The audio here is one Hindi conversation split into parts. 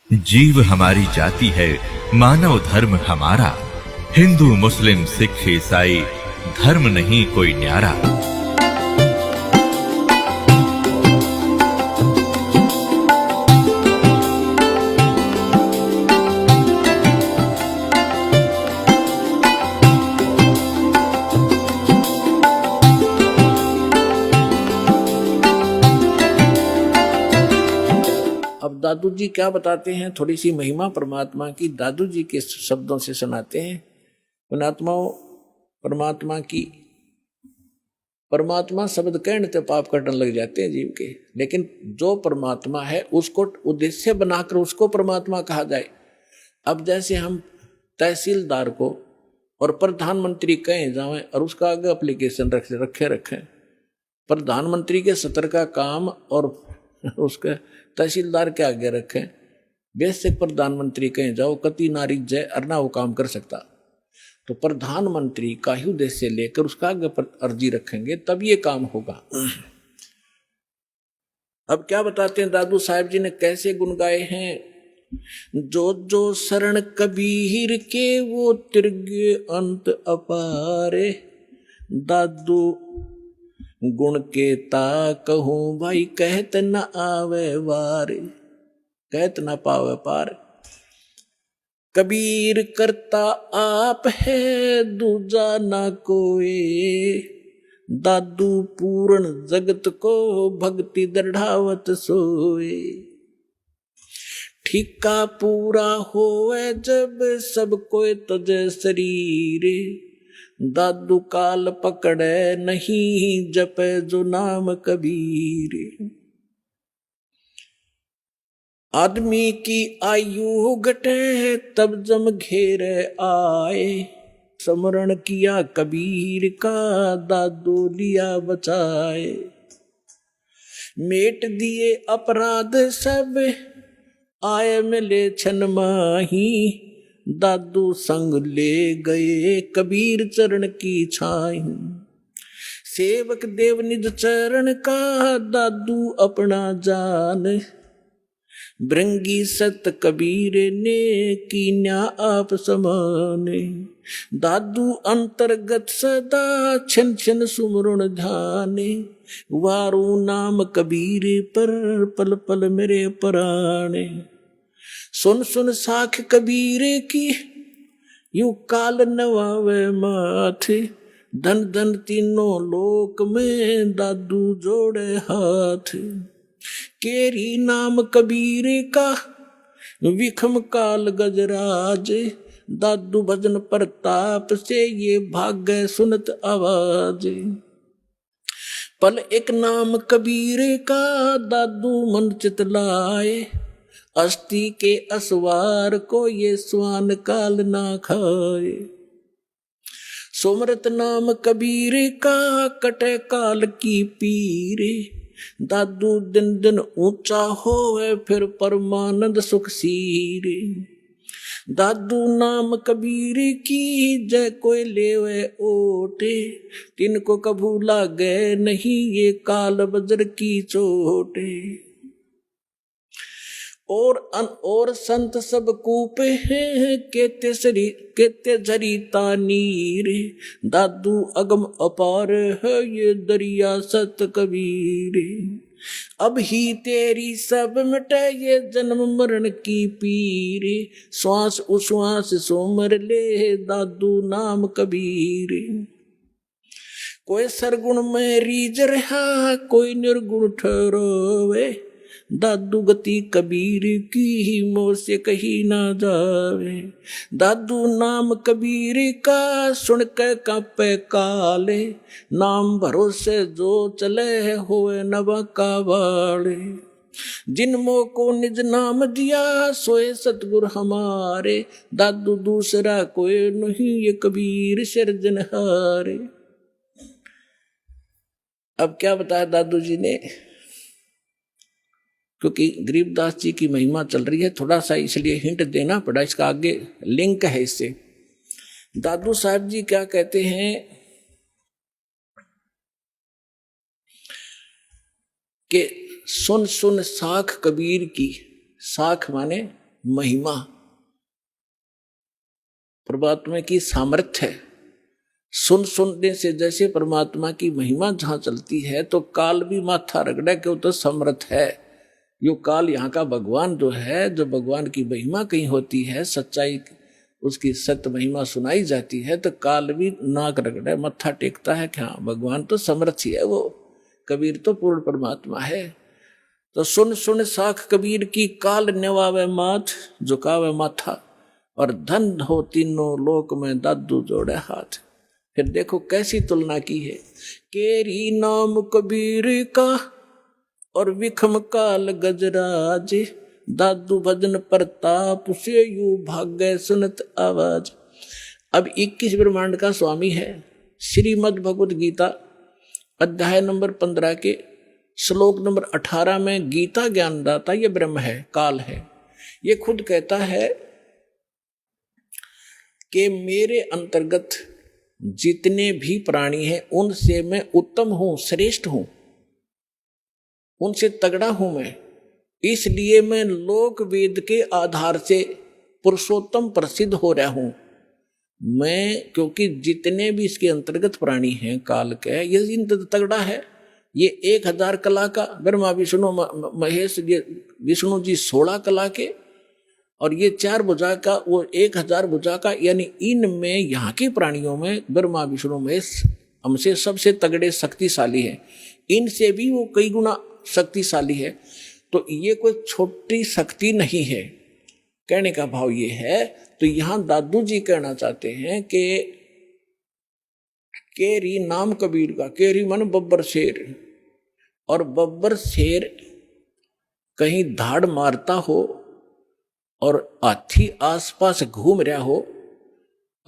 जीव हमारी जाति है, मानव धर्म हमारा। हिंदू मुस्लिम सिख ईसाई धर्म नहीं कोई न्यारा। अब दादू जी क्या बताते हैं, थोड़ी सी महिमा परमात्मा की दादू जी के शब्दों से सुनाते हैं। परमात्मा की परमात्मा शब्द कहने से पाप कटने लग जाते हैं जीव के, लेकिन जो परमात्मा है उसको उद्देश्य बनाकर उसको परमात्मा कहा जाए। अब जैसे हम तहसीलदार को और प्रधानमंत्री कहें जाए और उसका आगे एप्लीकेशन रखें, प्रधानमंत्री के सत्र का काम और उसके तहसीलदार के आगे रखें, बेसिक प्रधानमंत्री कहें जाओ कति नारी जय अरना वो काम कर सकता। तो प्रधानमंत्री का ही उद्देश्य लेकर उसका आगे अर्जी रखेंगे तब ये काम होगा। अब क्या बताते हैं दादू साहब जी ने कैसे गुण गाए हैं। जो जो शरण कबीर के वो तिरगे अंत अपारे। दादू गुण के ता कहूं भाई कहत न आवे वार, कहत न पावे पार। कबीर करता आप है दूजा ना कोई। दादू पूर्ण जगत को भक्ति दृढ़ावत सोए। ठीका पूरा होए जब सब कोई तजे शरीर। दादू काल पकड़े नहीं जपे जो नाम कबीर। आदमी की आयु घटे तब जम घेरे आए। स्मरण किया कबीर का दादू लिया बचाए। मेट दिए अपराध सब आए मिले छन माही। दादू संग ले गए कबीर चरण की छाई। सेवक देव निज चरण का दादू अपना जान। भृंगी सत कबीर ने कीन्या आप समाने। दादू अंतर्गत सदा छन छन सुमरण ध्याने। वारू नाम कबीर पर पल पल मेरे पराणे। सुन सुन साख कबीर की यूं काल नवावे माथे। धन धन तीनों लोक में दादू जोड़े हाथ। केरी नाम कबीर का विखम काल गजराज। दादू भजन प्रताप से ये भाग्य सुनत आवाज। पल एक नाम कबीर का दादू मन चितलाए। अस्थि के असवार को ये स्वान काल ना खाए। सुमरत नाम कबीर का कटे काल की पीरे। दादू दिन दिन ऊंचा होवे फिर परमानंद सुख सीरे। दादू नाम कबीर की जय कोई लेवे ओटे। तिनको कभू लागे नहीं ये काल बजर की चोटे। और संत सब कूपे हैं केते झरीता नीर। दादू अगम अपार है ये दरिया सत कबीर। अब ही तेरी सब मिटे ये जन्म मरण की पीर। श्वास उश्वास सोमर ले दादू नाम कबीर। कोई सरगुण में रीझ रहा कोई निर्गुण ठहरोवे। दादू गति कबीर की मोह से कही ना जावे। दादू नाम कबीर का सुन के कांपे काले। नाम भरोसे जो चले होए नवा का वाले। जिन मोह को निज नाम दिया सोए सतगुर हमारे। दादू दूसरा कोई नहीं ये कबीर सिरजनहारे। अब क्या बताया दादू जी ने, क्योंकि गरीबदास जी की महिमा चल रही है, थोड़ा सा इसलिए हिंट देना पड़ा, इसका आगे लिंक है इससे। दादू साहब जी क्या कहते हैं कि सुन सुन साख कबीर की। साख माने महिमा, परमात्मा की सामर्थ्य है। सुनने से जैसे परमात्मा की महिमा जहां चलती है तो काल भी माथा रगड़े क्यों, तो समर्थ है। यो काल यहाँ का भगवान जो है, जो भगवान की महिमा कहीं होती है, सच्चाई उसकी सत्य महिमा सुनाई जाती है, तो काल भी नाक रगड़े मत्था टेकता है कि हाँ भगवान तो समर्थ ही है, वो कबीर तो पूर्ण परमात्मा है। तो सुन सुन साख कबीर की, काल नेवावे माथ झुकावे माथा, और धन हो तीनों लोक में दादू जोड़े हाथ। फिर देखो कैसी तुलना की है, केरी नाम कबीर का और विखम काल गजराज, दादू भजन प्रताप से यू भाग्य सुनत आवाज। अब 21 ब्रह्मांड का स्वामी है। श्रीमद् भगवत गीता अध्याय नंबर 15 के श्लोक नंबर 18 में गीता ज्ञानदाता ये ब्रह्म है, काल है। ये खुद कहता है कि मेरे अंतर्गत जितने भी प्राणी हैं उनसे मैं उत्तम हूं, श्रेष्ठ हूं, उनसे तगड़ा हूं मैं। इसलिए मैं लोक वेद के आधार से पुरुषोत्तम प्रसिद्ध हो रहा हूं मैं, क्योंकि जितने भी इसके अंतर्गत प्राणी हैं काल के, ये इन तगड़ा है। ये 1000 कला का, ब्रह्मा विष्णु महेश, ये विष्णु जी 16 कला के, और ये 4 भुजा का, वो 1000 भुजा का। यानी इनमें यहाँ के प्राणियों में ब्रह्मा विष्णु महेश हमसे सबसे तगड़े शक्तिशाली हैं, इनसे भी वो कई गुना शक्तिशाली है। तो ये कोई छोटी शक्ति नहीं है, कहने का भाव ये है। तो यहां दादू जी कहना चाहते हैं कि केरी नाम कबीर का, केरी मन बब्बर शेर, और बब्बर शेर कहीं धाड़ मारता हो और हाथी आसपास घूम रहा हो,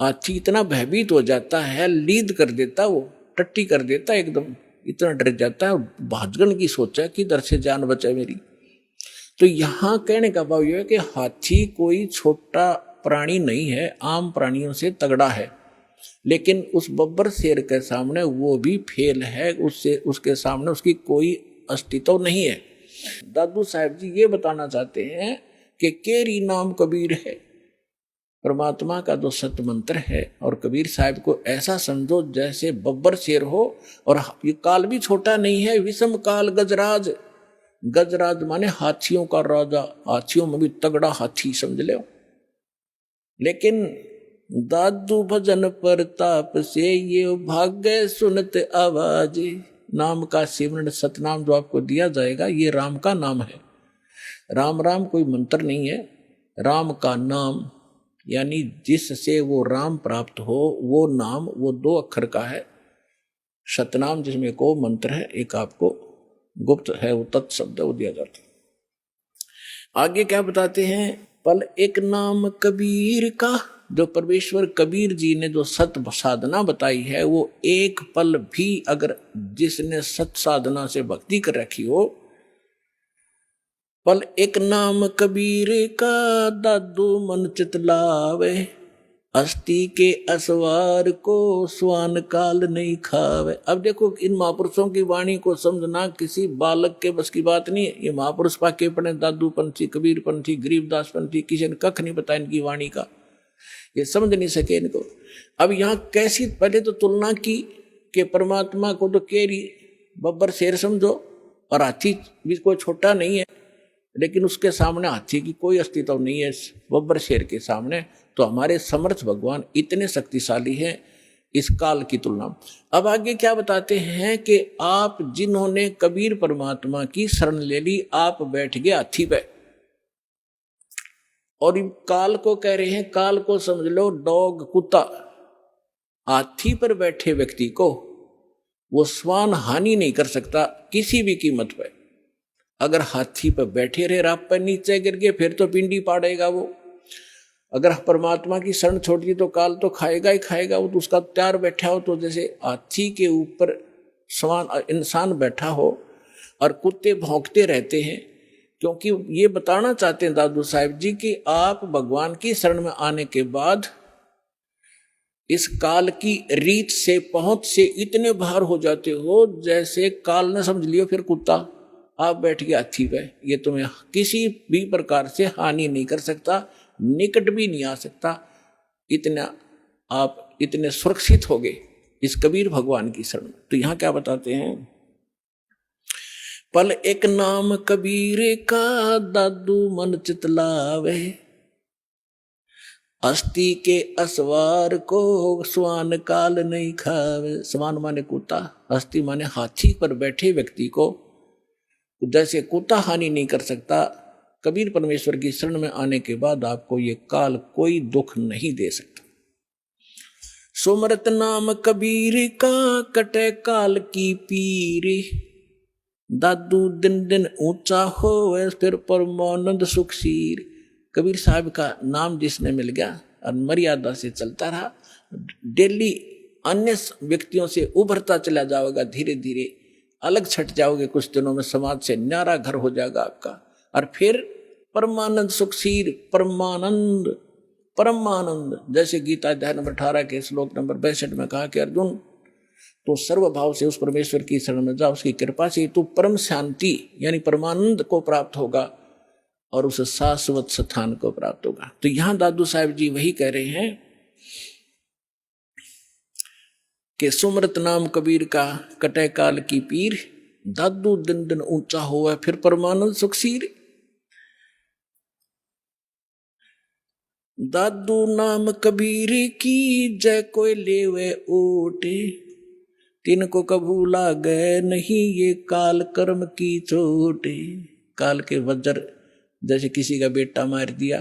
हाथी इतना भयभीत हो जाता है, लीद कर देता, वो टट्टी कर देता, एकदम इतना डर जाता है, भाजगन की सोचा कि दर से जान बचा मेरी। तो यहां कहने का भाव यह है कि हाथी कोई छोटा प्राणी नहीं है, आम प्राणियों से तगड़ा है, लेकिन उस बब्बर शेर के सामने वो भी फेल है, उससे उसके सामने उसकी कोई अस्तित्व नहीं है। दादू साहब जी ये बताना चाहते हैं कि केरी नाम कबीर है, परमात्मा का जो सत्य मंत्र है, और कबीर साहब को ऐसा समझो जैसे बब्बर शेर हो, और ये काल भी छोटा नहीं है, विषम काल गजराज। गजराज माने हाथियों का राजा, हाथियों में भी तगड़ा हाथी समझ लो। लेकिन दादू भजन प्रताप से ये भाग्य सुनत आवाज, नाम का सिमरन सतनाम जो आपको दिया जाएगा, ये राम का नाम है। राम राम कोई मंत्र नहीं है, राम का नाम, यानी जिससे वो राम प्राप्त हो वो नाम, वो 2 अक्षर का है। सतनाम जिसमें को मंत्र है, एक आपको गुप्त है, वो तत्शब्द वो दिया जाता है। आगे क्या बताते हैं, पल एक नाम कबीर का, जो परमेश्वर कबीर जी ने जो सत साधना बताई है, वो एक पल भी अगर जिसने सत साधना से भक्ति कर रखी हो, पल एक नाम कबीर का दादू मन चितलावे, अस्थि के असवार को स्वान काल नहीं खावे। अब देखो इन महापुरुषों की वाणी को समझना किसी बालक के बस की बात नहीं है। ये महापुरुष पाके पड़े, दादू पंथी, कबीर पंथी, गरीबदास पंथी, किसी ने कख नहीं बताया इनकी वाणी का, ये समझ नहीं सके इनको। अब यहाँ कैसी, पहले तो तुलना की कि परमात्मा को तो केरी बब्बर शेर समझो, और हाथी भी कोई छोटा नहीं है, लेकिन उसके सामने हाथी की कोई अस्तित्व नहीं है बब्बर शेर के सामने। तो हमारे समर्थ भगवान इतने शक्तिशाली हैं इस काल की तुलना। अब आगे क्या बताते हैं कि आप जिन्होंने कबीर परमात्मा की शरण ले ली, आप बैठ गए हाथी पे, और काल को कह रहे हैं, काल को समझ लो डॉग, कुत्ता। हाथी पर बैठे व्यक्ति को वो स्वान हानि नहीं कर सकता किसी भी कीमत पर। अगर हाथी पर बैठे रहे, रात पर नीचे गिर गए, फिर तो पिंडी पाड़ेगा वो। अगर परमात्मा की शरण छोड़ दी तो काल तो खाएगा ही खाएगा, वो तो उसका तैयार बैठा हो। तो जैसे हाथी के ऊपर स्वान इंसान बैठा हो और कुत्ते भौंकते रहते हैं, क्योंकि ये बताना चाहते हैं दादू साहब जी कि आप भगवान की शरण में आने के बाद इस काल की रीत से, पहुंच से इतने बाहर हो जाते हो जैसे काल ने समझ लियो फिर कुत्ता। आप बैठ गए हाथी पे, ये तुम्हें किसी भी प्रकार से हानि नहीं कर सकता, निकट भी नहीं आ सकता, इतना आप इतने सुरक्षित हो गए इस कबीर भगवान की शरण। तो यहां क्या बताते हैं, पल एक नाम कबीर का दादू मन चितलावे, अस्थि के असवार को स्वान काल नहीं खावे। स्वान माने कुत्ता, अस्थि माने हाथी पर बैठे व्यक्ति को जैसे कुत्ता हानि नहीं कर सकता, कबीर परमेश्वर की शरण में आने के बाद आपको ये काल कोई दुख नहीं दे सकता। सुमरत नाम कबीर का कटे काल की पीरी, दादू दिन दिन ऊंचा हो फिर परमानंद सुखसीर। कबीर साहब का नाम जिसने मिल गया और मर्यादा से चलता रहा, डेली अन्य व्यक्तियों से उभरता चला जाओगा, धीरे धीरे अलग छट जाओगे, कुछ दिनों में समाज से न्यारा घर हो जाएगा आपका, और फिर परमानंद सुखसीर, परमानंद परमानंद। जैसे गीता अध्याय नंबर 18 के श्लोक नंबर 62 में कहा कि अर्जुन तो सर्वभाव से उस परमेश्वर की शरण में जा, उसकी कृपा से तू परम शांति यानी परमानंद को प्राप्त होगा और उस शाश्वत स्थान को प्राप्त होगा। तो यहां दादू साहब जी वही कह रहे हैं कि सुमरत नाम कबीर का कटे काल की पीर, दादू दिन दिन ऊंचा हुआ फिर परमानंद सुखसीर। दादू नाम कबीर की जय कोई लेवे ओटे, तिनको कभू लागे नहीं ये काल कर्म की चोटे। काल के वज्र, जैसे किसी का बेटा मार दिया,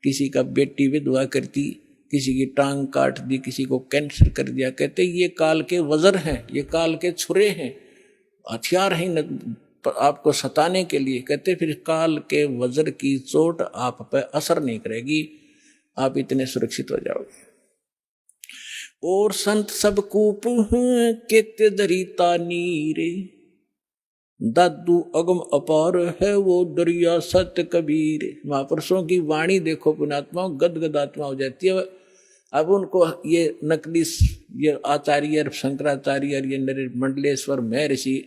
किसी का बेटी विधवा कर दी, किसी की टांग काट दी, किसी को कैंसर कर दिया, कहते ये काल के वज्र हैं, ये काल के छुरे हैं, हथियार हैं आपको सताने के लिए। कहते फिर काल के वज्र की चोट आप पे असर नहीं करेगी, आप इतने सुरक्षित हो जाओगे। और संत सब कूप केते दरिता नीरे, दादू अगम अपार है वो दरिया सत्य कबीर। महापुरुषों की वाणी देखो पुण्यात्मा, गदगद आत्मा हो जाती है। अब उनको ये नकली ये आचार्य शंकराचार्य ये मंडलेश्वर महर्षि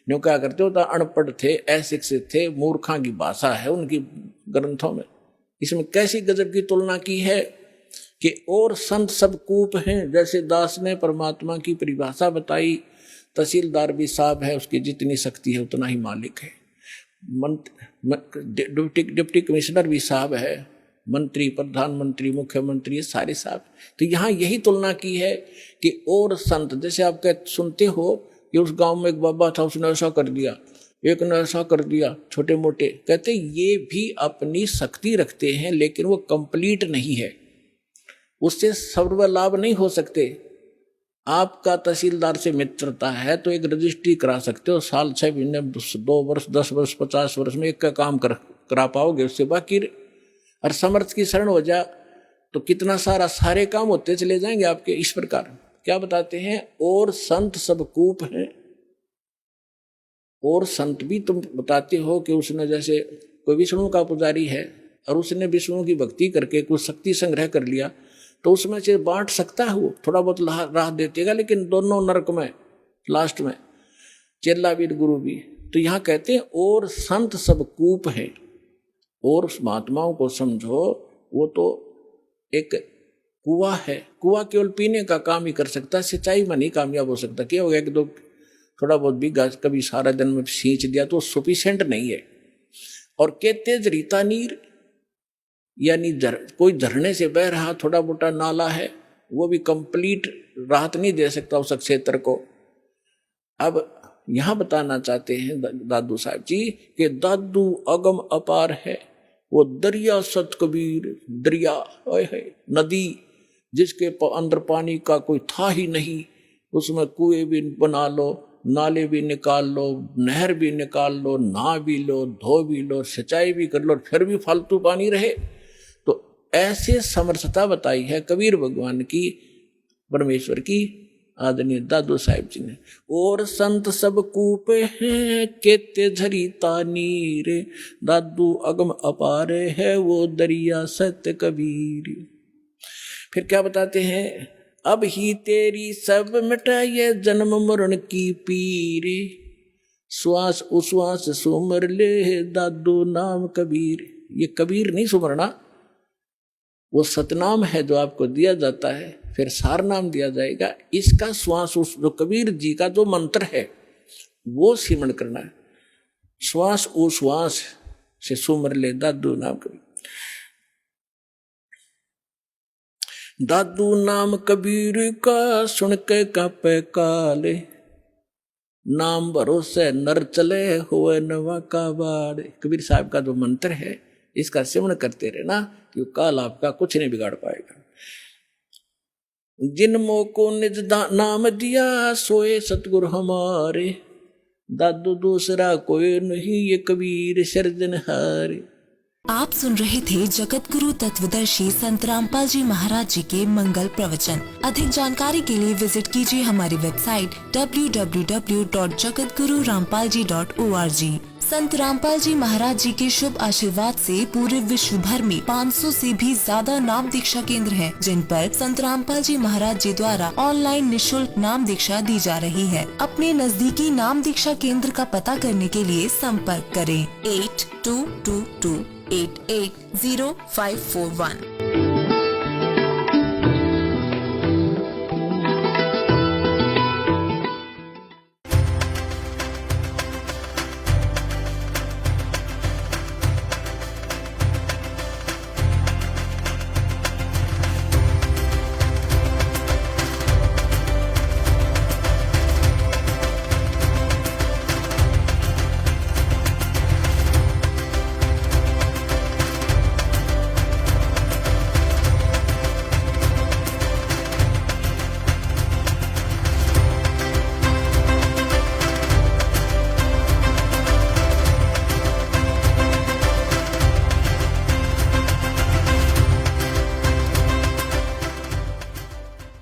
न्यू क्या करते होता, अनपढ़ थे, अशिक्षित थे, मूर्खा की भाषा है उनकी ग्रंथों में। इसमें कैसी गजब की तुलना की है कि और संत सब कूप हैं। जैसे दास ने परमात्मा की परिभाषा बताई, तहसीलदार भी साहब है, उसकी जितनी शक्ति है उतना ही मालिक है, डिप्टी कमिश्नर भी साहब है, मंत्री, प्रधानमंत्री, मुख्यमंत्री, सारे साहब। तो यहाँ यही तुलना की है कि और संत, जैसे आप सुनते हो कि उस गांव में एक बाबा था, उसने ऐसा कर दिया, एक ने ऐसा कर दिया, छोटे मोटे। कहते ये भी अपनी शक्ति रखते हैं लेकिन वो कंप्लीट नहीं है, उससे सर्व लाभ नहीं हो सकते। आपका तहसीलदार से मित्रता है तो एक रजिस्ट्री करा सकते हो, साल 6 महीने 2 वर्ष 10 वर्ष 50 वर्ष में एक का काम करा पाओगे, उससे बाकी और समर्थ की शरण हो जा तो कितना सारे काम होते चले जाएंगे आपके। इस प्रकार क्या बताते हैं, और संत सब कूप हैं। और संत भी तुम बताते हो कि उसने, जैसे कोई विष्णु का पुजारी है और उसने विष्णु की भक्ति करके कुछ शक्ति संग्रह कर लिया, तो उसमें से बांट सकता है, वो थोड़ा बहुत राह देतेगा, लेकिन दोनों नरक में लास्ट में, चेला भी गुरु भी। तो यहाँ कहते हैं और संत सब कूप है। और महात्माओं को समझो, वो तो एक कुआ है, कुआ केवल पीने का काम ही कर सकता है, सिंचाई में नहीं कामयाब हो सकता। क्या हो गया कि तो थोड़ा बहुत भी कभी सारा दिन में सींच दिया तो सफिशिएंट नहीं है। और के तेज रीता नीर, यानी कोई झरने से बह रहा थोड़ा मोटा नाला है, वो भी कंप्लीट राहत नहीं दे सकता उस क्षेत्र को। अब यहां बताना चाहते हैं दादू साहब जी कि दादू अगम अपार है, वो दरिया सत कबीर, दरिया है नदी जिसके अंदर पानी का कोई था ही नहीं, उसमें कुएं भी बना लो, नाले भी निकाल लो, नहर भी निकाल लो, नहा भी लो, धो भी लो, सिंचाई भी कर लो, फिर भी फालतू पानी रहे। तो ऐसे समर्थता बताई है कबीर भगवान की, परमेश्वर की, आदरणीय दादू साहिब जी ने। और संत सब कूपे हैं केते झरीता नीर, दादू अगम अपार है वो दरिया सत्य कबीर। फिर क्या बताते हैं, अब ही तेरी सब मिटाइए जन्म मरण की पीर, श्वास उश्वास सुमर ले दादू नाम कबीर। ये कबीर नहीं सुमरना, वो सतनाम है जो आपको दिया जाता है, फिर सार नाम दिया जाएगा। इसका श्वास उस जो कबीर जी का जो मंत्र है वो सिमरण करना है। श्वास उश्वास से सुमर ले दादू नाम कबीर। दादू नाम कबीर का सुन के कापे काले, नाम भरोसे नर चले हुए नवा का बाड़े। कबीर साहब का जो मंत्र है इसका सिमरण करते रहना, क्यों काल आपका कुछ नहीं बिगाड़ पाएगा। जिन को निज नाम दिया सोए सतगुरु हमारे, दादू दूसरा कोई नहीं ये कबीर सिरजनहारे। आप सुन रहे थे जगत गुरु तत्वदर्शी संत रामपाल जी महाराज जी के मंगल प्रवचन। अधिक जानकारी के लिए विजिट कीजिए हमारी वेबसाइट www.jagatgururampalji.org। संत रामपाल जी महाराज जी के शुभ आशीर्वाद से पूरे विश्व भर में 500 से भी ज्यादा नाम दीक्षा केंद्र हैं, जिन पर संत रामपाल जी महाराज जी द्वारा ऑनलाइन निशुल्क नाम दीक्षा दी जा रही है। अपने नजदीकी नाम दीक्षा केंद्र का पता करने के लिए संपर्क करें 8222880541।